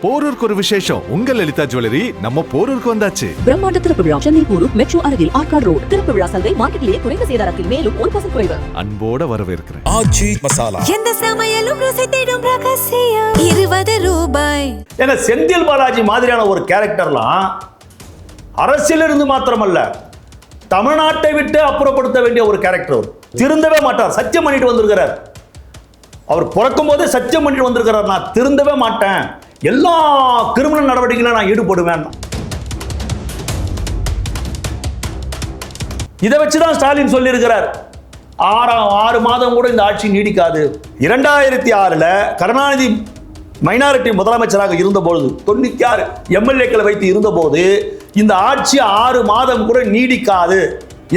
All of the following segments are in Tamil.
போரூருக்கு ஒரு விசேஷம். உங்கள் லலிதா ஜுவல்லரி நம்ம போரூருக்கு வந்தாச்சு. பிரம்மாண்ட திறப்பு விழா சென்னை போரூர் மெட்ரோ அருகில் ஆர்காட் ரோடு. திறப்பு விழா சந்தை மார்க்கெட்டிலே குறைந்த சேதாரத்தில் மேலும் 1% குறைவு. அன்போட வரவேற்கிறேன். ஆச்சி மசாலா. எந்த சமையலும் ருசி தேடும் ரகசியம் 20 ரூபாய். ஏன்னா செந்தில் பாலாஜி மாதிரியான ஒரு கேரக்டர்லாம் அரசியலிருந்து மாத்திரமல்ல, தமிழ்நாட்டை விட்டு அப்புறப்படுத்த வேண்டிய ஒரு கேரக்டர். திருந்தவே மாட்டார். சத்தியம் பண்ணிட்டு வந்திருக்கிறார். அவர் பிறக்கும் போதே சத்தியம் பண்ணிட்டு வந்திருக்கிறார், நான் திருந்தவே மாட்டேன், எல்லா கிரிமினல் நடவடிக்கையிலும் நான் ஈடுபடுவேன். இதை வச்சுதான் ஸ்டாலின் சொல்லியிருக்கிறார் 6 மாதம் கூட இந்த ஆட்சி நீடிக்காது. 2006 கருணாநிதி மைனாரிட்டி முதலமைச்சராக இருந்தபோது 96 எம்எல்ஏக்களை வைத்து இருந்தபோது இந்த ஆட்சி 6 மாதம் கூட நீடிக்காது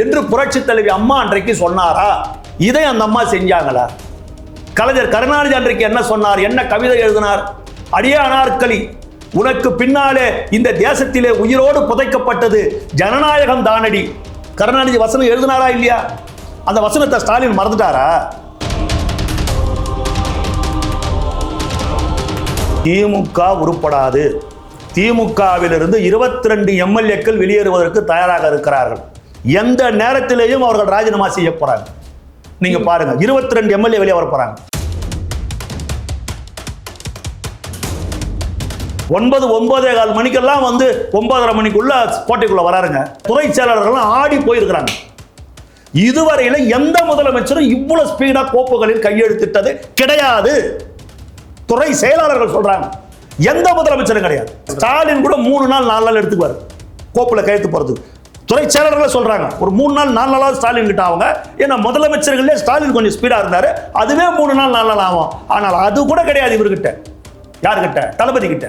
என்று புரட்சி தலைவி அம்மா அன்றைக்கு சொன்னாரா? இதை அந்த அம்மா செஞ்சாங்களா? கலைஞர் கருணாநிதி அன்றைக்கு என்ன சொன்னார்? என்ன கவிதை எழுதினார்? அடியே அனார்கலி, உனக்கு பின்னாலே இந்த தேசத்திலே உயிரோடு புதைக்கப்பட்டது ஜனநாயகம் தானடி. கருணாநிதி வசனம் எழுதினாரா இல்லையா? அந்த வசனத்தை ஸ்டாலின் மறந்துட்டாரா? திமுக உருப்படாது. திமுகவிலிருந்து 22 எம்எல்ஏக்கள் வெளியேறுவதற்கு தயாராக இருக்கிறார்கள். எந்த நேரத்திலேயும் அவர்கள் ராஜினாமா செய்ய போறாங்க. நீங்க பாருங்க, 22 எம்எல்ஏ வெளியே வர போறாங்க. 9:15 மணிக்கெல்லாம் 9:30 மணிக்குள்ள கோட்டைக்குள்ள வராருங்க. துறை செயலாளர்கள் ஆடி போயிருக்கிறாங்க. இதுவரையில எந்த முதலமைச்சரும் இவ்வளவு ஸ்பீடா கோப்புகளில் கையெழுத்திட்டது கிடையாது. துறை செயலாளர்கள் சொல்றாங்க, எந்த முதலமைச்சரும் கிடையாது. ஸ்டாலின் கூட 3 நாள் 4 நாள் எடுத்துக்குவார் கோப்புல கையெழுத்து போறதுக்கு. துறை செயலாளர்கள் சொல்றாங்க ஒரு 3 நாள் 4 நாளாவது ஸ்டாலின் கிட்ட அவங்க. ஏன்னா முதலமைச்சர்களே ஸ்டாலின் கொஞ்சம் ஸ்பீடா இருந்தாரு, அதுவே 3 நாள் 4 நாள் ஆகும். ஆனால் அது கூட கிடையாது இவர்கிட்ட. யாருக்கிட்ட? தளபதி கிட்ட.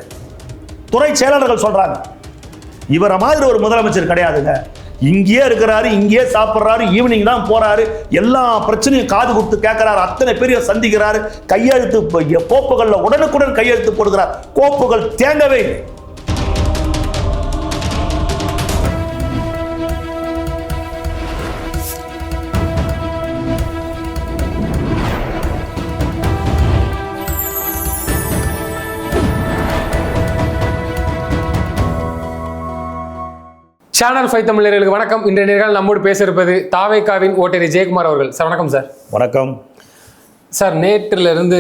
துறை செயலாளர்கள் சொல்றாங்க இவரை மாதிரி ஒரு முதலமைச்சர் கிடையாதுங்க. இங்கேயே இருக்கிறாரு, இங்கேயே சாப்பிட்றாரு, ஈவினிங் தான் போறாரு, எல்லா பிரச்சனையும் காது கொடுத்து கேட்கிறாரு, அத்தனை பேரையும் சந்திக்கிறாரு, கையெழுத்து கோப்புகள்ல உடனுக்குடன் கையெழுத்து போடுகிறார். கோப்புகள் தேங்கவே இல்லை. சேனல் 5 தமிழர்களுக்கு வணக்கம். இன்றைய நேர்காணல் நம்மோடு பேச இருப்பது தாவேகாவின் ஓட்டேரி ஜெயக்குமார் அவர்கள். சார் வணக்கம். சார் வணக்கம். சார், நேற்றிலிருந்து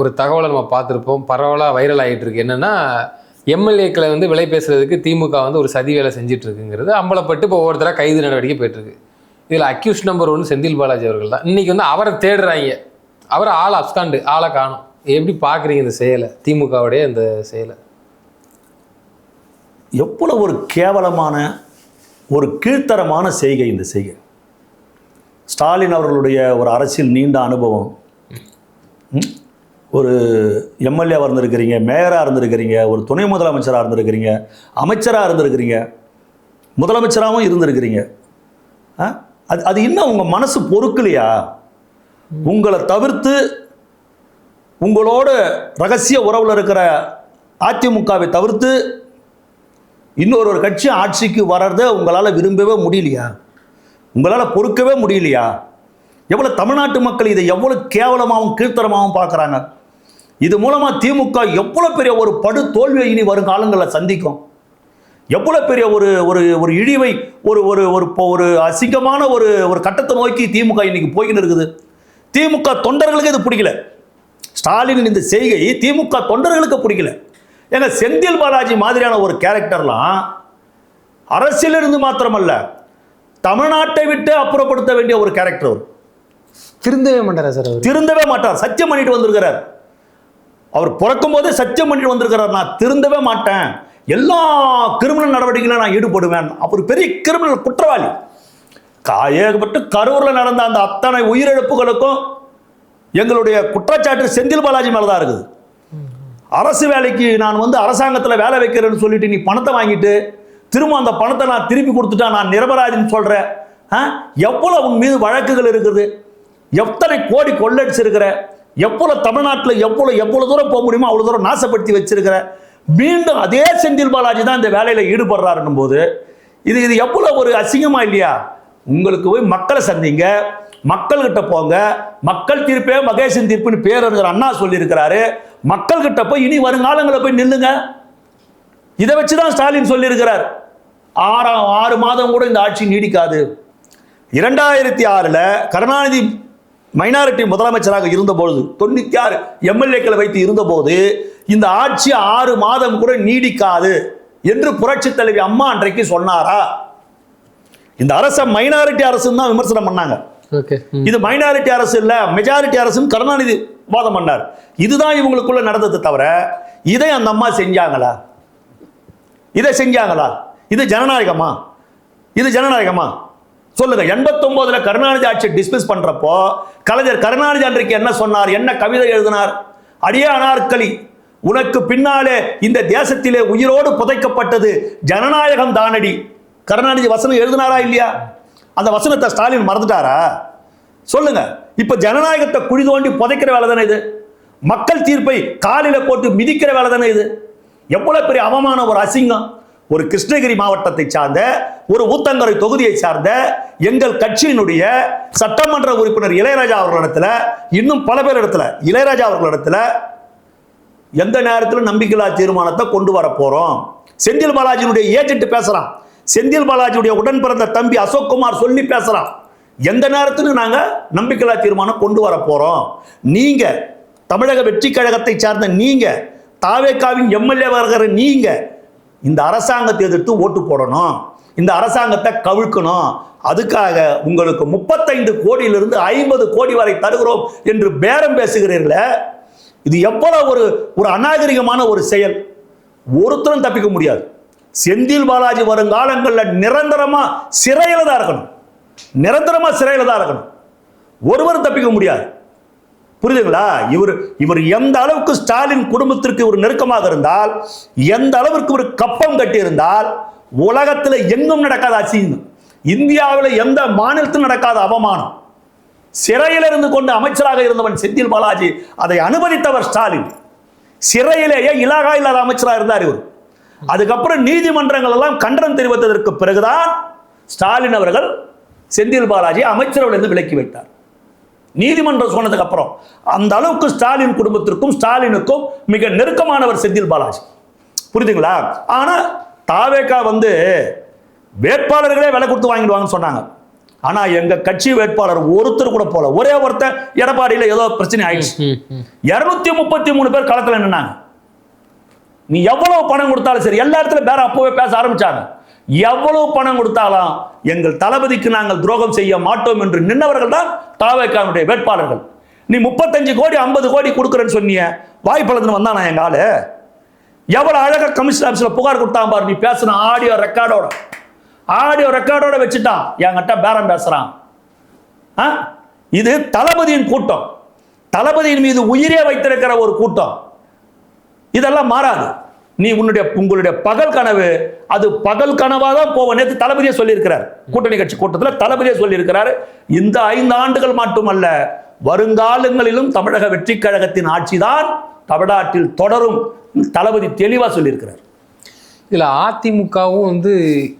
ஒரு தகவலை நம்ம பார்த்துருப்போம், பரவலாக வைரல் ஆகிட்டு இருக்கு. என்னன்னா, எம்எல்ஏக்களை விலை பேசுறதுக்கு திமுக ஒரு சதி வேலை செஞ்சுட்டு இருக்குங்கிறது அம்பலப்பட்டு இப்போ ஒவ்வொருத்தராக கைது நடவடிக்கை போயிட்டுருக்கு. இதில் அக்யூஸ் நம்பர் 1 செந்தில் பாலாஜி அவர்கள் தான். இன்னைக்கு அவரை தேடுறாங்க. அவரை அப்ஸ்காண்டு, ஆளை காணும். எப்படி பார்க்குறீங்க இந்த செயலை, திமுகவுடைய இந்த செயலை? எவ்வளவு ஒரு கேவலமான ஒரு கீழ்த்தரமான செய்கை இந்த செய்கை. ஸ்டாலின் அவர்களுடைய ஒரு அரசியல் நீண்ட அனுபவம். ஒரு எம்எல்ஏவாக இருந்திருக்கிறீங்க, மேயராக இருந்திருக்கிறீங்க, ஒரு துணை முதலமைச்சராக இருந்திருக்கிறீங்க, அமைச்சராக இருந்திருக்கிறீங்க, முதலமைச்சராகவும் இருந்திருக்கிறீங்க. அது இன்னும் உங்கள் மனசு பொறுக்கலையா? உங்களை தவிர்த்து உங்களோட ரகசிய உறவில் இருக்கிற அதிமுகவை தவிர்த்து இன்னொரு கட்சி ஆட்சிக்கு வர்றதை உங்களால் விரும்பவே முடியலையா? உங்களால் பொறுக்கவே முடியலையா? எவ்வளோ தமிழ்நாட்டு மக்கள் இதை எவ்வளோ கேவலமாகவும் கீழ்த்தரமாகவும் பார்க்குறாங்க. இது மூலமாக திமுக எவ்வளோ பெரிய ஒரு படு தோல்வியை இனி வருங்காலங்களில் சந்திக்கும். எவ்வளோ பெரிய ஒரு இழிவை, ஒரு அசிங்கமான ஒரு கட்டத்தை நோக்கி திமுக இன்னைக்கு போய்கின்னு இருக்குது. திமுக தொண்டர்களுக்கு இது பிடிக்கல. ஸ்டாலின் இந்த செய்கை திமுக தொண்டர்களுக்கு பிடிக்கல. ஏன்னா செந்தில் பாலாஜி மாதிரியான ஒரு கேரக்டர்லாம் அரசியலிருந்து மாத்திரமல்ல, தமிழ்நாட்டை விட்டு அப்புறப்படுத்த வேண்டிய ஒரு கேரக்டர். திருந்தவே மாட்டாரா சார்? திருந்தவே மாட்டார். சத்தியம் பண்ணிட்டு வந்திருக்கிறார். அவர் பிறக்கும் போதே சத்தியம் பண்ணிட்டு வந்திருக்கிறார், நான் திருந்தவே மாட்டேன், எல்லா கிரிமினல் நடவடிக்கையிலும் நான் ஈடுபடுவேன். அவர் பெரிய கிரிமினல் குற்றவாளி. காயப்பட்டு கரூரில் நடந்த அந்த அத்தனை உயிரிழப்புகளுக்கும் எங்களுடைய குற்றச்சாட்டு செந்தில் பாலாஜி மேலே தான் இருக்குது. அரசு வேலைக்கு நான் அரசாங்கத்தில் வேலை வைக்கிறேன்னு சொல்லிட்டு நீ பணத்தை வாங்கிட்டு திரும்ப அந்த பணத்தை நான் திருப்பி கொடுத்துட்டா நான் நிரபராதின்னு சொல்கிறேன். எவ்வளோ உன் மீது வழக்குகள் இருக்குது, எத்தனை கோடி கொள்ளடிச்சிருக்கிற, எவ்வளோ தமிழ்நாட்டில் எவ்வளோ தூரம் போக முடியுமோ அவ்வளோ தூரம் நாசப்படுத்தி வச்சிருக்கிற. மீண்டும் அதே செந்தில் பாலாஜி தான் இந்த வேலையில் ஈடுபடுறாருன்னும் போது இது எவ்வளோ ஒரு அசிங்கமா இல்லையா? உங்களுக்கு போய் மக்களை சந்திங்க, மக்கள்கிட்ட போங்க. மக்கள் தீர்ப்பே மகேசன் தீர்ப்புன்னு பேரறிஞர் அண்ணா சொல்லியிருக்கிறாரு. மக்கள் கிட்ட போய் இனி வருங்காலங்களில் போய் நில்லுங்க. இதை வச்சுதான் ஸ்டாலின் சொல்லியிருக்கிறார் 6 மாதம் கூட இந்த ஆட்சி நீடிக்காது. 2006 கருணாநிதி மைனாரிட்டி முதலமைச்சராக இருந்தபோது 96 எம்எல்ஏக்களை வைத்து இருந்தபோது இந்த ஆட்சி 6 மாதம் கூட நீடிக்காது என்று புரட்சி தலைவி அம்மா அன்றைக்கு சொன்னாரா? இந்த அரசை மைனாரிட்டி அரசுன்னு தான் விமர்சனம் பண்ணாங்க. இது மைனாரிட்டி அரசு இல்ல, மெஜாரிட்டி அரசுன்னு கருணாநிதி வாதம் பண்ணார். இதுதான் இவங்களுக்குள்ள நடந்தது தவிர இதை அந்த அம்மா செஞ்சாங்களா? இதை செஞ்சாங்களா? இது ஜனநாயகமா? இது ஜனநாயகமா சொல்லுங்க. 89 கருணாநிதி ஆட்சியை டிஸ்மிஸ் பண்றப்போ கலைஞர் கருணாநிதி அன்றைக்கு என்ன சொன்னார்? என்ன கவிதை எழுதினார்? அடியே அனார்கலி, உனக்கு பின்னாலே இந்த தேசத்திலே உயிரோடு புதைக்கப்பட்டது ஜனநாயகம் தானடி. கருணாநிதி வசனம் எழுதினாரா இல்லையா? அந்த வசனத்தை ஸ்டாலின் மறந்துட்டாரா? சொல்லுங்க. இப்ப ஜனநாயகத்தை குழி தோண்டி புதைக்கிற வேலை தானே இது. மக்கள் தீர்ப்பை காலில போட்டு மிதிக்கிற வேலை தானே இது. எவ்வளவு பெரிய அவமான ஒரு அசிங்கம். ஒரு கிருஷ்ணகிரி மாவட்டத்தை சார்ந்த ஒரு ஊத்தங்கரை தொகுதியை சார்ந்த எங்கள் கட்சியினுடைய சட்டமன்ற உறுப்பினர் இளையராஜா அவர்களிடத்துல, இன்னும் பல பேர் இடத்துல, இளையராஜா அவர்களிடத்துல எந்த நேரத்தில் நம்பிக்கையில்லா தீர்மானத்தை கொண்டு வர போறோம், செந்தில் பாலாஜியினுடைய ஏஜென்ட் பேசுறான், செந்தில் பாலாஜியுடைய உடன் பிறந்த தம்பி அசோக் குமார் சொல்லி பேசுறான், எந்த நேரத்திலும் நாங்க நம்பிக்கையில்லா தீர்மானம் கொண்டு வர போறோம். நீங்க தமிழக வெற்றி கழகத்தை சார்ந்த நீங்க, தாவேகாவின் எம்எல்ஏ வருகிற நீங்க இந்த அரசாங்கத்தை எதிர்த்து ஓட்டு போடணும், இந்த அரசாங்கத்தை கவிழ்க்கணும். அதுக்காக உங்களுக்கு 35 கோடியிலிருந்து 50 கோடி வரை தருகிறோம் என்று பேரம் பேசுகிறீர்களே, இது எவ்வளவு ஒரு அநாகரிகமான ஒரு செயல். ஒருத்தரும் தப்பிக்க முடியாது. செந்தில் பாலாஜி வருங்காலங்களில் நிரந்தரமா சிறையில தான் இருக்கணும், நிரந்தரமா சிறையில தான் இருக்கணும். ஒருவரும் தப்பிக்க முடியாது. புரியுதுங்களா? இவர் எந்த அளவுக்கு ஸ்டாலின் குடும்பத்திற்கு ஒரு நெருக்கமாக இருந்தால், எந்த அளவிற்கு ஒரு கப்பம் கட்டி இருந்தால், உலகத்தில் எங்கும் நடக்காத அசிங்கம், இந்தியாவில் எந்த மாநிலத்திலும் நடக்காத அவமானம். சிறையில் இருந்து கொண்டு அமைச்சராக இருந்தவன் செந்தில் பாலாஜி, அதை அனுமதித்தவர் ஸ்டாலின். சிறையிலேயே இலாகா இல்லாத அமைச்சராக இருந்தார் இவர். அதுக்கப்புறம் நீதிமன்றங்கள் எல்லாம் கண்டனம் தெரிவித்ததற்கு பிறகுதான் ஸ்டாலின் அவர்கள் செந்தில் பாலாஜி அமைச்சரவையிலிருந்து விலக்கி வைத்தார். நீதிமன்றம் சொன்னதுக்கு அப்புறம் அந்த அளவுக்கு ஸ்டாலின் குடும்பத்திற்கும் ஸ்டாலினுக்கும் மிக நெருக்கமானவர் செந்தில் பாலாஜி. புரியுதுங்களா? ஆனா தாவேகா வேட்பாளர்களே விலை கொடுத்து வாங்கிடுவாங்கன்னு சொன்னாங்க. ஆனா எங்க கட்சி வேட்பாளர் ஒருத்தர் கூட போல. ஒரே ஒருத்தர் எடப்பாடியில ஏதோ பிரச்சனை ஆயிடுச்சு. 233 பேர் களத்துல நின்னாங்க. நீ எவ்வளவு பணம் கொடுத்தாலும் சரி, எல்லா இடத்துல பேர அப்பவே பேச ஆரம்பிச்சாங்க. எவ்வளவு பணம் கொடுத்தாலும் எங்கள் தளபதிக்கு நாங்கள் துரோகம் செய்ய மாட்டோம் என்று நின்றவர்கள் தான் தாவேகாவுடைய வேட்பாளர்கள். நீ 35 கோடி 50 கோடி கொடுக்குறேன்னு சொன்னிய, வாய்ப்பளந்து வந்தானா எங்க ஆளு? எவ்வளவு அழகா கமிஷன் ஆபீஸ்ல புகார் கொடுத்தான் பாரு. நீ பேசுன ஆடியோ ரெக்கார்டோட வச்சுட்டான், என்கிட்ட பேரம் பேசுறான். இது தளபதியின் கூட்டம், தளபதியின் மீது உயிரே வைத்திருக்கிற ஒரு கூட்டம். இதெல்லாம் மாறாது. நீ உங்களுடைய பகல் கனவு அது பகல் கனவாக தான் போவோம். நேற்று தளபதியே சொல்லியிருக்கிறார், கூட்டணி கட்சி கூட்டத்தில் தளபதியே சொல்லியிருக்கிறார், இந்த 5 ஆண்டுகள் மட்டுமல்ல வருங்காலங்களிலும் தமிழக வெற்றி கழகத்தின் ஆட்சிதான் தமிழ்நாட்டில் தொடரும். தளபதி தெளிவா சொல்லியிருக்கிறார். இதுல அதிமுகவும்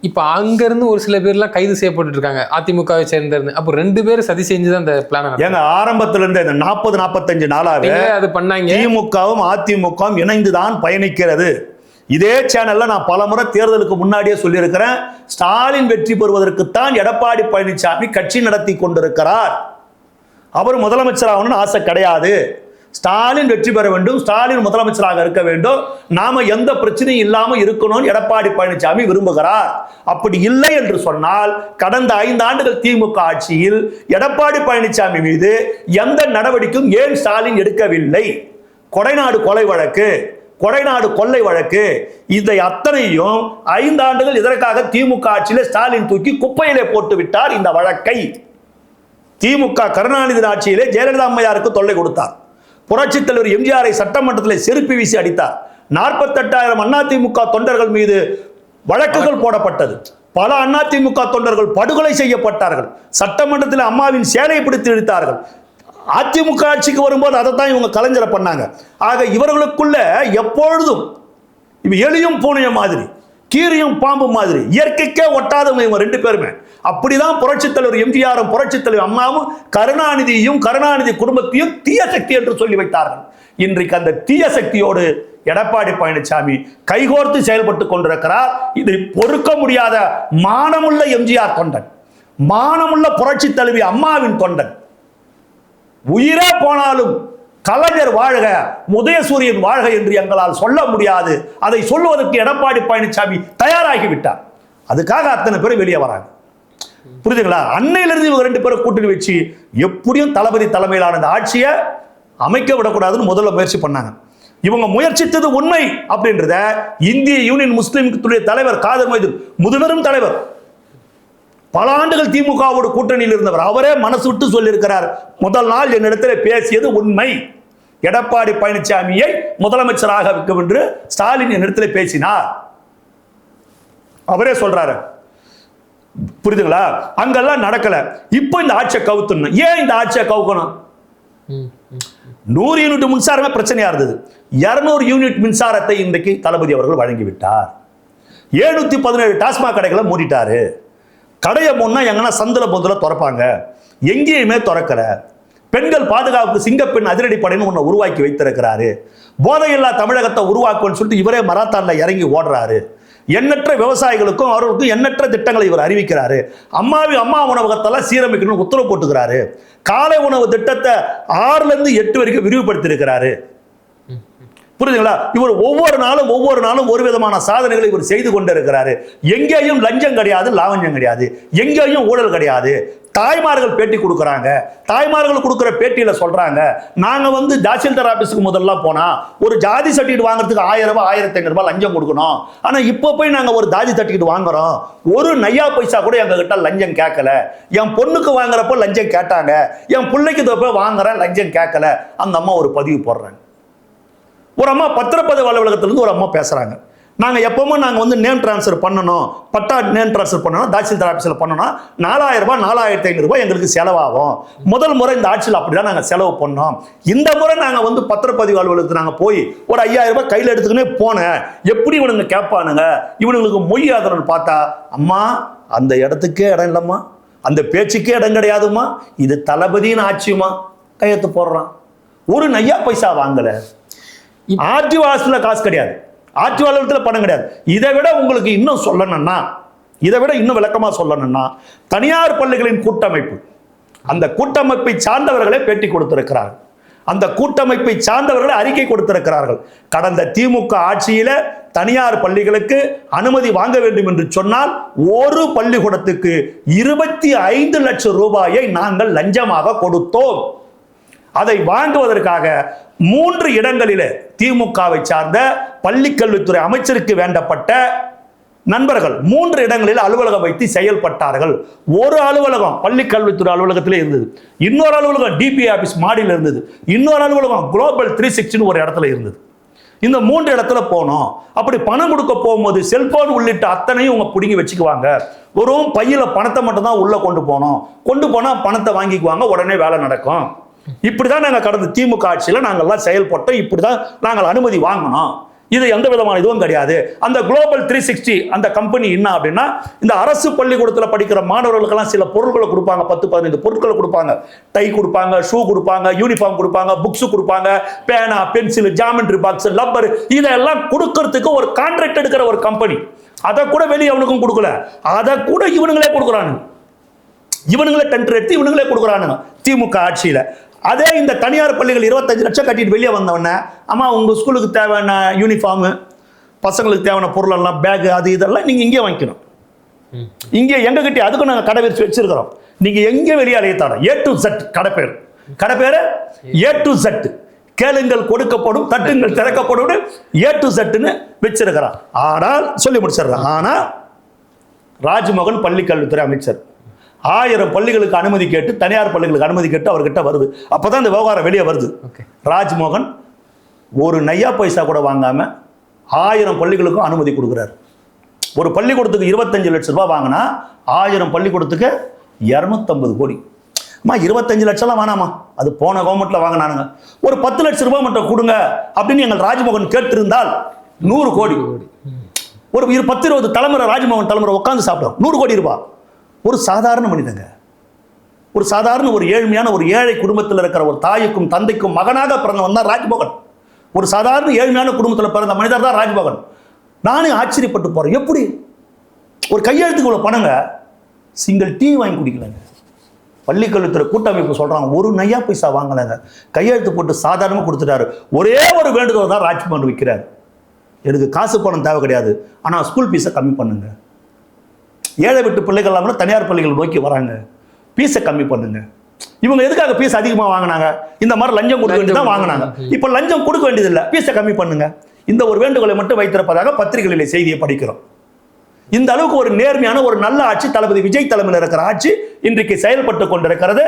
இப்ப அங்கிருந்து ஒரு சில பேர்லாம் கைது செய்யப்பட்டு இருக்காங்க, அதிமுகவை சேர்ந்த. அப்போ 2 பேர் சதி செஞ்சுதான் அந்த பிளான். எங்க ஆரம்பத்துல இருந்து இந்த 40-45 நாளாவே அது பண்ணாங்க. திமுகவும் அதிமுகவும் இணைந்துதான் பயணிக்கிறது. இதே சேனல்ல நான் பலமுறை தேர்தலுக்கு முன்னாடியே சொல்லியிருக்கிறேன், ஸ்டாலின் வெற்றி பெறுவதற்குத்தான் எடப்பாடி பழனிசாமி கட்சி நடத்தி கொண்டிருக்கிறார். அவர் முதலமைச்சராகணும்னு ஆசை கிடையாது. ஸ்டாலின் வெற்றி பெற வேண்டும், ஸ்டாலின் முதலமைச்சராக இருக்க வேண்டும், நாம எந்த பிரச்சனையும் இல்லாம இருக்கணும்னு எடப்பாடி பழனிசாமி விரும்புகிறார். அப்படி இல்லை என்று சொன்னால் கடந்த 5 ஆண்டுகள் திமுக ஆட்சியில் எடப்பாடி பழனிசாமி மீது எந்த நடவடிக்கையும் ஏன் ஸ்டாலின் எடுக்கவில்லை? கொடைநாடு கொலை வழக்கு, கொடைநாடு கொள்ளை வழக்கு, இதை அத்தனையும் 5 ஆண்டுகள் இதற்காக திமுக ஆட்சியில ஸ்டாலின் தூக்கி குப்பையிலே போட்டு விட்டார். இந்த வழக்கை திமுக கருணாநிதி ஆட்சியிலே ஜெயலலிதா அம்மையாருக்கு தொல்லை கொடுத்தார். புரட்சித் தலைவர் எம்ஜிஆரை சட்டமன்றத்தில் செருப்பி வீசி அடித்தார். 48,000 அதிமுக தொண்டர்கள் மீது வழக்குகள் போடப்பட்டது. பல அதிமுக தொண்டர்கள் படுகொலை செய்யப்பட்டார்கள். சட்டமன்றத்தில் அம்மாவின் சேலையை பிடித்து இழுத்தார்கள். அதிமுக ஆட்சிக்கு வரும்போது அதை தான் இவங்க கலைஞரை பண்ணாங்க. ஆக இவர்களுக்குள்ள எப்பொழுதும் எலியும் பூனையும் மாதிரி, கீரியும் பாம்பு மாதிரி, இயற்கைக்கே ஒட்டாதவங்க இவங்க 2 பேருமே. அப்படிதான் புரட்சித் தலைவர் எம்ஜிஆரும் புரட்சித் தலைவர் அம்மாவும் கருணாநிதியும் கருணாநிதி குடும்பத்தையும் தீய சக்தி என்று சொல்லி வைத்தார்கள். இன்றைக்கு அந்த தீய சக்தியோடு எடப்பாடி பழனிசாமி கைகோர்த்து செயல்பட்டு கொண்டிருக்கிறார். இது பொறுக்க முடியாத மானமுள்ள எம்ஜிஆர் தொண்டன், மானமுள்ள புரட்சி தலைவி அம்மாவின் தொண்டன். உயிரே போனாலும் கலைஞர் வாழ்க, உதயசூரியன் வாழ்க என்று எங்களால் சொல்ல முடியாது. அதை சொல்லுவதற்கு எடப்பாடி பழனிசாமி தயாராகிவிட்டார். அதுக்காக அத்தனை பேர் வெளியே வராங்க. புரியுதுங்களா? அன்னையிலிருந்து இவங்க 2 பேரும் கூட்டணி வச்சு எப்படியும் தளபதி தலைமையிலான இந்த ஆட்சியை அமைக்க விடக்கூடாதுன்னு முதல்ல முயற்சி பண்ணாங்க. இவங்க முயற்சித்தது உண்மை அப்படின்றத இந்திய யூனியன் முஸ்லிம் தலைவர் காதர் மொய்தீன், முதுபெரும் தலைவர், பல ஆண்டுகள் திமுகவோடு கூட்டணியில் இருந்தவர், அவரே மனசு விட்டு சொல்லியிருக்கிறார், முதல் நாள் என்னிடத்தில் பேசியது உண்மை, எடப்பாடி பழனிசாமியை முதலமைச்சராக வைக்கும் என்று ஸ்டாலின் என்னிடத்தில் பேசினார். அவரே சொல்றாரு. புரியுதுங்களா? அங்கெல்லாம் நடக்கல. இப்போ இந்த ஆட்சியை கவுத்தணும். ஏன் இந்த ஆட்சியை கவுக்கணும்? 100 யூனிட் மின்சாரமே பிரச்சனையா இருந்தது. 200 யூனிட் மின்சாரத்தை இன்றைக்கு தளபதி அவர்கள் வழங்கிவிட்டார். 717 டாஸ்மாக் கடைகளை மூடிட்டாரு. கடையை முன்னா எங்கன்னா சந்தில பொந்துல திறப்பாங்க, எங்கேயுமே திறக்கல. பெண்கள் பாதுகாப்புக்கு சிங்கப்பெண் அதிரடி படைன்னு ஒன்று உருவாக்கி வைத்திருக்கிறாரு. போதையில்லா தமிழகத்தை உருவாக்குன்னு சொல்லிட்டு இவரே மராத்தான்ல இறங்கி ஓடுறாரு. எண்ணற்ற விவசாயிகளுக்கும் அவர்களுக்கும் எண்ணற்ற திட்டங்களை இவர் அறிவிக்கிறாரு. அம்மா உணவகத்தெல்லாம் சீரமைக்கணும்னு உத்தரவு போட்டுக்கிறாரு. காலை உணவு திட்டத்தை 6ல இருந்து 8 வரைக்கும் விரிவுபடுத்தி இருக்கிறாரு. புரியுதுங்களா? இவர் ஒவ்வொரு நாளும் ஒரு விதமான சாதனைகளை இவர் செய்து கொண்டிருக்கிறாரு. எங்கேயும் லஞ்சம் கிடையாது, லாவண்யம் கிடையாது, எங்கேயும் ஊழல் கிடையாது. தாய்மார்கள் பேட்டி கொடுக்குறாங்க. தாய்மார்கள் கொடுக்குற பேட்டியில சொல்றாங்க, நாங்க தாசில்தார் ஆபீஸுக்கு முதல்ல போனா ஒரு ஜாதி சர்டிஃபிகேட் வாங்குறதுக்கு 1000 ரூபாய் 1500 ரூபாய் லஞ்சம் கொடுக்கணும். ஆனா இப்போ போய் நாங்க ஒரு ஜாதி சர்டிஃபிகேட் வாங்குறோம், ஒரு நையா பைசா கூட எங்க கிட்ட லஞ்சம் கேட்கல. என் பொண்ணுக்கு வாங்குறப்போ லஞ்சம் கேட்டாங்க, என் பிள்ளைக்கு போய் வாங்குறேன் லஞ்சம் கேட்கல. அந்த அம்மா ஒரு பதிவு போடுறாங்க. ஒரு அம்மா பத்திரப்பதிவு அலுவலகத்திலிருந்து ஒரு அம்மா பேசுறாங்க, நாங்க எப்பவுமே நாங்க நேம் டிரான்ஸ்ஃபர் பண்ணணும், பட்டா நேம் டிரான்ஸ்ஃபர் பண்ணணும், தாசில்தார் ஆபீஸ்ல பண்ணணும், 4000 ரூபாய் 4500 ரூபாய் எங்களுக்கு செலவாகும். முதல் முறை இந்த ஆட்சியில் அப்படிதான் நாங்க செலவு பண்ணோம். இந்த முறை நாங்க பத்திரப்பதிவு அலுவலகத்துக்கு நாங்க போய் ஒரு 5000 ரூபாய் கையில் எடுத்துக்கினே போனேன். எப்படி இவனுங்க கேட்பானுங்க, இவனுங்களுக்கு மொய் ஆதரவு பார்த்தா, அம்மா அந்த இடத்துக்கே இடம் இல்லம்மா, அந்த பேச்சுக்கே இடம் கிடையாதுமா, இது தளபதியின் ஆட்சியுமா, கையெழுத்து போடுறான். ஒரு நையா பைசா வாங்கல. ஆர்டிஓ ஆஃபீஸ்ல காசு கிடையாது, ஆட்சி அலுவலகத்தில் பணம் கிடையாது. இதை விட உங்களுக்கு இன்னும் சொல்லணும்னா, இதை விட இன்னும் விளக்கமா சொல்லணும்னா, தனியார் பள்ளிகளின் கூட்டமைப்பு, அந்த கூட்டமைப்பை சார்ந்தவர்களே பேட்டி கொடுத்திருக்கிறார்கள். அந்த கூட்டமைப்பை சார்ந்தவர்களே அறிக்கை கொடுத்திருக்கிறார்கள். கடந்த திமுக ஆட்சியில தனியார் பள்ளிகளுக்கு அனுமதி வாங்க வேண்டும் என்று சொன்னால் ஒரு பள்ளிக்கூடத்துக்கு 25 லட்சம் ரூபாயை நாங்கள் லஞ்சமாக கொடுத்தோம். அதை வாங்குவதற்காக 3 இடங்களிலே திமுகவை சார்ந்த பள்ளிக்கல்வித்துறை அமைச்சருக்கு வேண்டப்பட்ட நண்பர்கள் 3 இடங்களில் அலுவலகம் வைத்து செயல்பட்டார்கள். ஒரு அலுவலகம் பள்ளிக்கல்வித்துறை அலுவலகத்திலே இருந்தது, இன்னொரு அலுவலகம் டிபி ஆபீஸ் மாடியில் இருந்தது, இன்னொரு அலுவலகம் குளோபல் 360 ஒரு இடத்துல இருந்தது. இந்த 3 இடத்துல போனோம். அப்படி பணம் கொடுக்க போகும்போது செல்போன் உள்ளிட்ட அத்தனையும் உங்க பிடிங்கி வச்சுக்குவாங்க. வெறும் பையில பணத்தை மட்டும் தான் உள்ள கொண்டு போனோம். கொண்டு போனா பணத்தை வாங்கிக்குவாங்க, உடனே வேலை நடக்கும். இப்படிதான் நாங்கள் கடந்த திமுக ஆட்சியில் நாங்கள்லாம் செயல்பட்டோம். இப்படிதான் நாங்கள் அனுமதி வாங்கணும். இது எந்த விதமான இதுவும் கிடையாது. அந்த குளோபல் 360 அந்த கம்பெனி என்ன அப்படின்னா, இந்த அரசு பள்ளிக்கூடத்தில் படிக்கிற மாணவர்களுக்கெல்லாம் சில பொருட்களை கொடுப்பாங்க, 10-15 பொருட்களை கொடுப்பாங்க. டை கொடுப்பாங்க, ஷூ கொடுப்பாங்க, யூனிஃபார்ம் கொடுப்பாங்க, புக்ஸ் கொடுப்பாங்க, பேனா, பென்சில், ஜாமெட்ரி பாக்ஸ், லப்பர், இதெல்லாம் கொடுக்கறதுக்கு ஒரு கான்ட்ராக்ட் எடுக்கிற ஒரு கம்பெனி. அதை கூட வெளியே அவனுக்கும் கொடுக்கல, அதை கூட இவனுங்களே கொடுக்குறானுங்க. இவனுங்களே டெண்டர் எடுத்து இவனுங்களே கொடுக்குறானுங்க திமுக ஆட்சியில. அதே இந்த தனியார் பள்ளிகள் 25 லட்சம் கட்டிட்டு வெளியே வந்தவொடனே, அம்மா உங்க ஸ்கூலுக்கு தேவையான யூனிஃபார்மு, பசங்களுக்கு தேவையான பொருள் எல்லாம், பேக், அது இதெல்லாம் நீங்க இங்கே வாங்கிக்கணும். இங்கே எங்க கிட்டே அதுக்கும் நாங்கள் கடை விரிச்சு வச்சிருக்கிறோம். நீங்க எங்கே வெளியே அலையத்தாடும். A to Z கடை பேரு A to Z. கேளுங்கள் கொடுக்கப்படும், தட்டுங்கள் திறக்கப்படும், A to Zன்னு வச்சிருக்கிறான். ஆனால் சொல்லி முடிச்சிடுறான். ஆனா ராஜ்மோகன் பள்ளிக்கல்வித்துறை அமைச்சர் 1000 பள்ளிகளுக்கு அனுமதி கேட்டு, தனியார் பள்ளிகளுக்கு அனுமதி கேட்டு அவர்கிட்ட வருது. அப்பதான் இந்த விவகாரம் வெளியே வருது. ராஜ்மோகன் ஒரு நையா பைசா கூட வாங்காம 1000 பள்ளிகளுக்கும் அனுமதி கொடுக்குறாரு. ஒரு பள்ளிக்கூடத்துக்கு 25 லட்சம் ரூபாய் வாங்கினா 1000 பள்ளிக்கூடத்துக்கு 250 கோடி. 25 லட்சம்லாம் வேணாமா, அது போன கவர்மெண்ட்ல வாங்கினானுங்க. ஒரு 10 லட்சம் ரூபாய் மட்டும் கொடுங்க அப்படின்னு எங்கள் ராஜ்மோகன் கேட்டிருந்தால் 100 கோடி. ஒரு 10-20 தலைமுறை ராஜ்மோகன் தலைமுறை உட்காந்து சாப்பிடும். 100 கோடி ரூபாய். ஒரு சாதாரண மனிதங்க, ஒரு சாதாரண ஒரு ஏழ்மையான ஒரு ஏழை குடும்பத்தில் இருக்கிற ஒரு தாய்க்கும் தந்தைக்கும் மகனாக பிறந்தவன் தான் ராஜ்மோகன். ஒரு சாதாரண ஏழ்மையான குடும்பத்தில் பிறந்த மனிதர் தான் ராஜ்பவன். நானே ஆச்சரியப்பட்டு போகிறேன், எப்படி ஒரு கையெழுத்துக்கு இவ்வளோ பணங்க, சிங்கிள் டீ வாங்கி குடிக்கலங்க. பள்ளிக்கல்வித்துறை கூட்டமைப்பு சொல்கிறாங்க 1 நையா பைசா வாங்கலைங்க, கையெழுத்து போட்டு சாதாரணமாக கொடுத்துட்டாரு. ஒரே ஒரு வேண்டுகோள் தான் ராஜ்பவன் வைக்கிறார், எனக்கு காசு பணம் தேவை கிடையாது, ஆனால் ஸ்கூல் ஃபீஸை கம்மி பண்ணுங்க. ஏழை விட்டு பிள்ளைகள்லாம் கூட தனியார் பள்ளிகள் நோக்கி வராங்க, ஃபீஸை கம்மி பண்ணுங்க. இவங்க எதுக்காக ஃபீஸ் அதிகமாக வாங்கினாங்க? இந்த மாதிரி லஞ்சம் கொடுக்க வேண்டியது தான் வாங்கினாங்க. இப்போ லஞ்சம் கொடுக்க வேண்டியதில்லை, ஃபீஸை கம்மி பண்ணுங்க. இந்த ஒரு வேண்டுகோளை மட்டும் வைத்திருப்பதாக பத்திரிகைகளிலே செய்தியை படிக்கிறோம். இந்த அளவுக்கு ஒரு நேர்மையான ஒரு நல்ல ஆட்சி தளபதி விஜய் தலைமையில் இருக்கிற ஆட்சி இன்றைக்கு செயல்பட்டு கொண்டிருக்கிறது.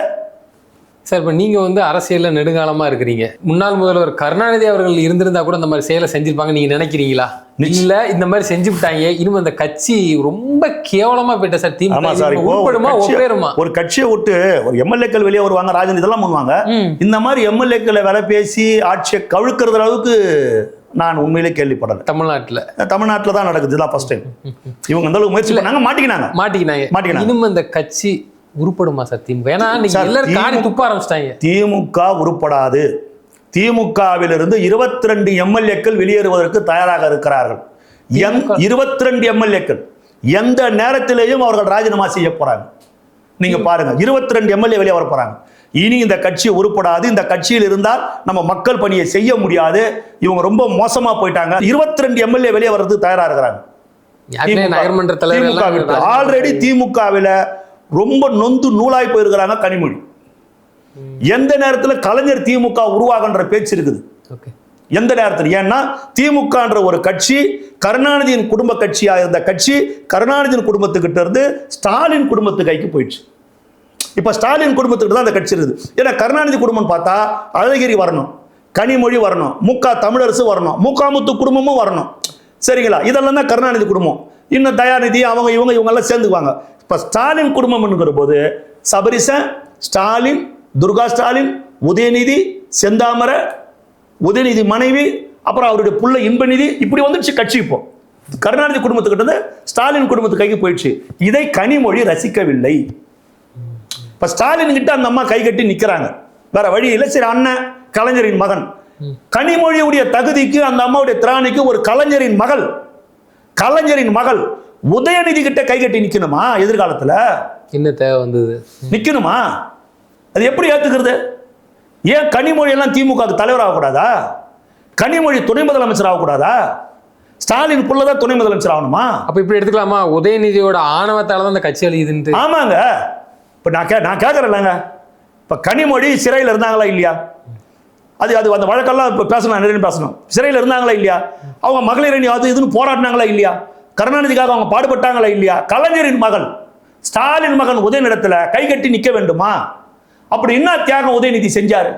சார், இப்போ நீங்கள் வந்து அரசியலில் நெடுங்காலமாக இருக்கிறீங்க. முன்னாள் முதல்வர் கருணாநிதி அவர்கள் இருந்திருந்தா கூட இந்த மாதிரி செயலை செஞ்சிருப்பாங்க நீங்கள் நினைக்கிறீங்களா? இல்லை இந்த மாதிரி செஞ்சு விட்டாங்க, இனிமே அந்த கட்சி ரொம்ப கேவலமாக போயிட்ட சார். திமுக ஒரு கட்சியை விட்டு ஒரு எம்எல்ஏக்கள் வெளியே வருவாங்க, ராஜன் இதெல்லாம் பண்ணுவாங்க. இந்த மாதிரி எம்எல்ஏக்களை வேலை பேசி ஆட்சியை கவிழ்க்கிறது அளவுக்கு நான் உண்மையிலே கேள்விப்படல. தமிழ்நாட்டில் தான் நடக்குது, இதெல்லாம் ஃபர்ஸ்ட் டைம். இவங்க அந்த அளவுக்கு முயற்சி பண்ணாங்க, மாட்டிக்கினாங்க. இனிமே இந்த கட்சி உருப்படுமா சார் திமுக? ஏன்னா எல்லாரும் காரி துப்ப ஆரம்பிச்சிட்டாங்க. திமுக உருப்படாது. திமுகவிலிருந்து 22 எம்எல்ஏக்கள் வெளியேறுவதற்கு தயாராக இருக்கிறார்கள். 22 எம்எல்ஏக்கள் எந்த நேரத்திலேயும் அவர்கள் ராஜினாமா செய்ய போறாங்க. நீங்க பாருங்க, 22 எம்எல்ஏ வெளியே வர போறாங்க. இனி இந்த கட்சி உருப்படாது. இந்த கட்சியில் இருந்தால் நம்ம மக்கள் பணியை செய்ய முடியாது. இவங்க ரொம்ப மோசமா போயிட்டாங்க. 22 எம்எல்ஏ வெளியே வர்றதுக்கு தயாரா இருக்கிறாங்க. ஆல்ரெடி திமுகவில் ரொம்ப நொந்து நூலாய் போயிருக்கிறாங்க கனிமொழி. எந்த நேரத்தில் கலைஞர் திமுக உருவாகன்ற பேச்சு இருக்குது, எந்த நேரத்தில். ஏன்னா திமுகன்ற ஒரு கட்சி கருணாநிதியின் குடும்ப கட்சியா இருந்த கட்சி கருணாநிதியின் குடும்பத்துக்கிட்ட இருந்து ஸ்டாலின் குடும்பத்து கைக்கு போயிடுச்சு. இப்ப ஸ்டாலின் குடும்பத்துக்கிட்ட தான் அந்த கட்சி இருக்குது. ஏன்னா கருணாநிதி குடும்பம் பார்த்தா அழகிரி வரணும், கனிமொழி வரணும், முக தமிழரசு வரணும், முகாமுத்து குடும்பமும் வரணும். சரிங்களா? இதெல்லாம் தான் கருணாநிதி குடும்பம். இன்னும் தயாநிதி அவங்க இவங்கெல்லாம் சேர்ந்துக்குவாங்க. இப்போ ஸ்டாலின் குடும்பம்ங்கிற போது சபரிசன், ஸ்டாலின், துர்கா ஸ்டாலின், உதயநிதி, செந்தாமரை, உதயநிதி மனைவி, அப்புறம் அவருடைய புள்ள இன்பநிதி, இப்படி வந்துடுச்சு கட்சி. இப்போ கருணாநிதி குடும்பத்துக்கிட்ட ஸ்டாலின் குடும்பத்து கைக்கு போயிடுச்சு. இதை கனிமொழி ரசிக்கவில்லை. இப்போ ஸ்டாலின் கிட்ட அந்த அம்மா கை கட்டி நிற்கிறாங்க, வேற வழி இல்லை. சரி, அண்ணன் கலைஞரின் மகன், கனிமொழியுடைய தகுதிக்கு அந்த அம்மாவுடைய திராணிக்கு ஒரு கலைஞரின் மகள் உதயநிதி கிட்ட கை கட்டி நிக்கணுமா? எதிர்காலத்துல என்ன தேவை வந்தது? நிக்கணுமா? அது எப்படி ஏத்துக்கிறது? ஏன் கனிமொழி எல்லாம் திமுக தலைவர் ஆகக்கூடாதா? கனிமொழி துணை முதலமைச்சர் ஆகக்கூடாதா? ஸ்டாலின் புள்ளதான் துணை முதலமைச்சர் ஆகணுமா? அப்ப இப்படி எடுத்துக்கலாமா? உதயநிதியோட ஆணவத்தால தான் அந்த கட்சி அழியுதுன்னு. ஆமாங்க. இப்ப நான் கேட்கறேன்லங்க, இப்ப கனிமொழி சிறையில் இருந்தாங்களா இல்லையா? அது அந்த வழக்கெல்லாம் இப்போ பேசணும். சிறையில் இருந்தாங்களா இல்லையா? அவங்க மகளிர் அணி அது இதுன்னு போராடினாங்களா இல்லையா? கருணாநிதிக்காக அவங்க பாடுபட்டாங்களா இல்லையா? கலைஞரின் மகள் ஸ்டாலின் மகன் உதயநிடத்துல கை கட்டி நிற்க வேண்டுமா? அப்படி என்ன தியாகம் உதயநிதி செஞ்சாரு?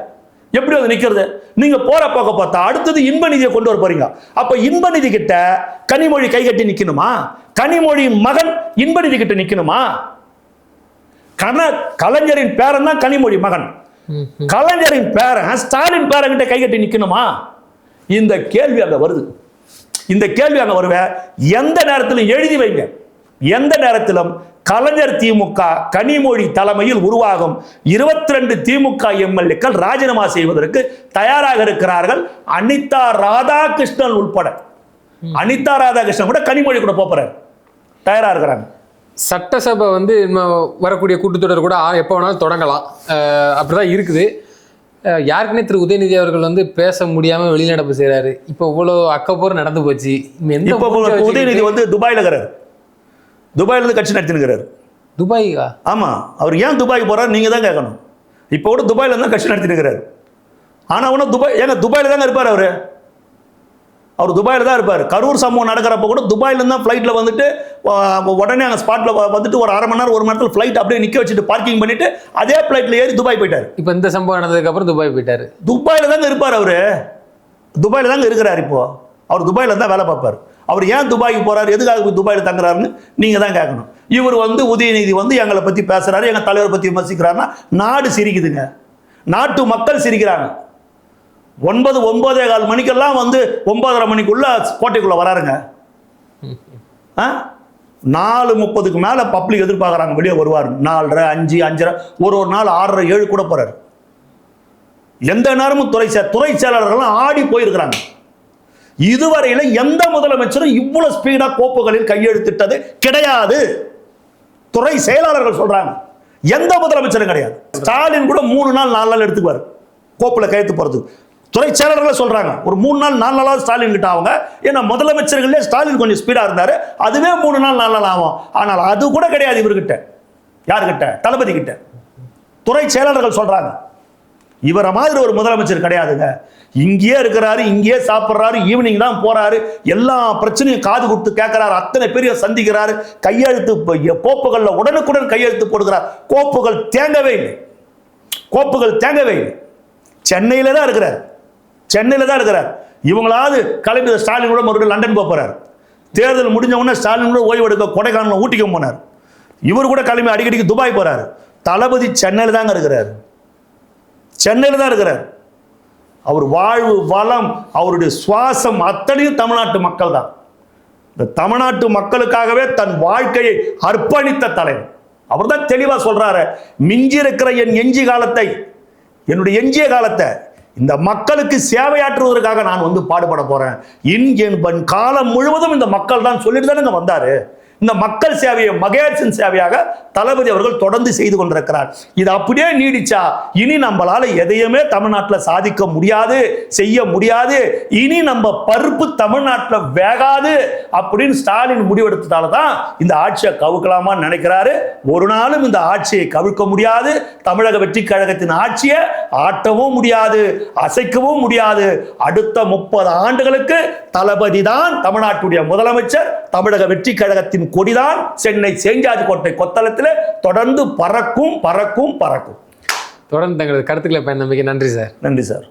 எப்படி அது நிற்கிறது? நீங்க போற போக்க பார்த்தா அடுத்தது இன்பநிதியை கொண்டு வர போறீங்க. அப்ப இன்பநிதி கிட்ட கனிமொழி கை கட்டி நிற்கணுமா? கனிமொழியின் மகன் இன்பநிதி கிட்ட நிற்கணுமா? கலைஞரின் பேரன் தான் கனிமொழி மகன், கலைஞரின் பேரன் ஸ்டாலின் பேரன் கிட்ட கை கட்டி நிக்கணுமா? இந்த கேள்வி அங்க வருது. இந்த கேள்வி அங்க வருவேன். எந்த நேரத்திலும் எழுதி வைங்க, எந்த நேரத்திலும் கலைஞர் திமுக கனிமொழி தலைமையில் உருவாகும் 22 திமுக எம்எல்ஏக்கள் ராஜினாமா செய்வதற்கு தயாராக இருக்கிறார்கள். அனிதா ராதாகிருஷ்ணன் உட்பட. அனிதா ராதாகிருஷ்ணன் கூட கனிமொழி கூட போறாரு, தயாரா இருக்கிறாங்க. சட்டசபை வந்து வரக்கூடிய கூட்டத்தொடர் கூட எப்போ வேணாலும் தொடங்கலாம், அப்படிதான் இருக்குது. யாருக்குன்னே திரு உதயநிதி அவர்கள் வந்து பேச முடியாம வெளிநடப்பு செய்யறாரு. இப்போ இவ்வளோ அக்கப்போர் நடந்து போச்சு. உதயநிதி வந்து துபாயில இருக்கிறாரு, துபாயில இருந்து கட்சி நடத்தினுக்கிறாரு. துபாய்க்கா? ஆமா. அவர் ஏன் துபாய்க்கு போறாரு நீங்க தான் கேட்கணும். இப்போ கூட துபாயில இருந்தா கட்சி நடத்தினுக்கிறாரு. ஆனா ஒன்றும் துபாயில தாங்க இருப்பார் அவரு. அவர் துபாயில் தான் இருப்பார். கரூர் சம்பவம் நடக்கிறப்ப கூட துபாயில இருந்தால் ஃப்ளைட்டில் வந்துட்டு உடனே அங்கே ஸ்பாட்டில் வந்துட்டு ஒரு அரை மணி நேரம் 1 மணி நேரத்தில் ஃப்ளைட் அப்படியே நிற்க வச்சுட்டு பார்க்கிங் பண்ணிட்டு அதே ஃப்ளைட்டில் ஏறி துபாய் போயிட்டார். இப்போ இந்த சம்பவம் நடந்ததுக்கப்புறம் துபாய் போயிட்டார். துபாயில் தாங்க இருப்பார் அவர், துபாயில் தாங்க இருக்கிறார். இப்போ அவர் துபாயில் தான் வேலை பார்ப்பார். அவர் ஏன் துபாய்க்கு போறாரு, எதுக்காக துபாயில் தங்குறாருன்னு நீங்கள் தான் கேட்கணும். இவர் வந்து உதயநிதி வந்து எங்களை பற்றி பேசுறாரு, எங்கள் தலைவரை பற்றி விமர்சிக்கிறாருன்னா நாடு சிரிக்குதுங்க, நாட்டு மக்கள் சிரிக்கிறாங்க. 9:15 மணிக்கெல்லாம் வந்து 9:30 மணிக்குள்ள கோட்டைக்குள்ள வராருங்க. 4:30க்கு மேல பப்ளிக் எதிர்பார்க்கறாங்க வெளியே வருவார். 4:30, 5, 5:30, ஒரு நாள் 6:30, 7 கூட போறாரு. எந்த நேரமும் துறை செயலாளர்கள்லாம் ஆடி போயிருக்கிறாங்க. இதுவரையில எந்த முதலமைச்சரும் இவ்வளவு ஸ்பீடா கோப்புகளில் கையெழுத்திட்டது கிடையாது. துறை செயலாளர்கள் சொல்றாங்க, எந்த முதலமைச்சரும் கிடையாது. ஸ்டாலின் கூட 3 நாள் 4 நாள் எடுத்துக்குவார் கோப்புல கையெழுத்து போறதுக்கு. துறை செயலாளர்கள் சொல்றாங்க ஒரு 3 நாள் 4 நாளாவது ஸ்டாலின் கிட்ட அவங்க. ஏன்னா முதலமைச்சர்களே ஸ்டாலின் கொஞ்சம் ஸ்பீடா இருந்தாரு, அதுவே 3 நாள் 4 நாள் ஆகும். ஆனால் அது கூட கிடையாது இவர்கிட்ட. யாருக்கிட்ட? தளபதி கிட்ட. துறை செயலாளர்கள் சொல்றாங்க இவரை மாதிரி ஒரு முதலமைச்சர் கிடையாதுங்க. இங்கேயே இருக்கிறாரு, இங்கேயே சாப்பிட்றாரு, ஈவினிங் தான் போறாரு, எல்லா பிரச்சனையும் காது கொடுத்து கேட்கிறாரு, அத்தனை பேரையும் சந்திக்கிறாரு, கையெழுத்து கோப்புகள்ல உடனுக்குடன் கையெழுத்து போடுகிறார். கோப்புகள் தேங்கவே இல்லை, கோப்புகள் தேங்கவே இல்லை. சென்னையில தான் இருக்கிறார், சென்னையில தான் இருக்கிறார். இவங்களாவது கிளம்பி ஸ்டாலின் கூட மறுபடியும் லண்டன் போறாரு. தேர்தல் முடிஞ்ச உடனே ஸ்டாலின் கூட ஓய்வு எடுக்க கொடைக்கானல் ஊட்டிக்கு போனார். இவர் கூட கிளம்பி அடிக்கடிக்கு துபாய் போறாரு. தளபதி சென்னையில் தாங்க இருக்கிறார், சென்னையில் தான் இருக்கிறார். அவர் வாழ்வு வளம் அவருடைய சுவாசம் அத்தனையும் தமிழ்நாட்டு மக்கள் தான். இந்த தமிழ்நாட்டு மக்களுக்காகவே தன் வாழ்க்கையை அர்ப்பணித்த தலைவர். அவர் தான் தெளிவா சொல்றாரு, மிஞ்சி இருக்கிற என் எஞ்சி காலத்தை, என்னுடைய எஞ்சிய காலத்தை இந்த மக்களுக்கு சேவையாற்றுவதற்காக நான் வந்து பாடுபட போறேன். என் காலம் முழுவதும் இந்த மக்கள் தான் சொல்லிட்டு தானே வந்தாரு. இந்த மக்கள் சேவையை மகேசன் சேவையாக தளபதி அவர்கள் தொடர்ந்து செய்து கொண்டிருக்கிறார். இது அப்படியே நீடிச்சா இனி நம்மளால எதையுமே தமிழ்நாட்டில் சாதிக்க முடியாது, செய்ய முடியாது. இனி நம்ம பருப்பு தமிழ்நாட்டில் வேகாது அப்படின்னு ஸ்டாலின் முடிவெடுத்ததால தான் இந்த ஆட்சியை கவுக்கலாமான்னு நினைக்கிறாரு. ஒரு நாளும் இந்த ஆட்சியை கவிழ்க்க முடியாது. தமிழக வெற்றி கழகத்தின் ஆட்சியை ஆட்டவும் முடியாது, அசைக்கவும் முடியாது. அடுத்த 30 ஆண்டுகளுக்கு தளபதி தான் தமிழ்நாட்டுடைய முதலமைச்சர். தமிழக வெற்றி கழகத்தின் கொடிதான் சென்னை சேஞ்சாஜிக்கோட்டை கொத்தளத்தில் தொடர்ந்து பறக்கும் பறக்கும் பறக்கும். தொடர்ந்து தங்களது கருத்துக்களை பயந்தமைக்கு நன்றி சார். நன்றி சார்.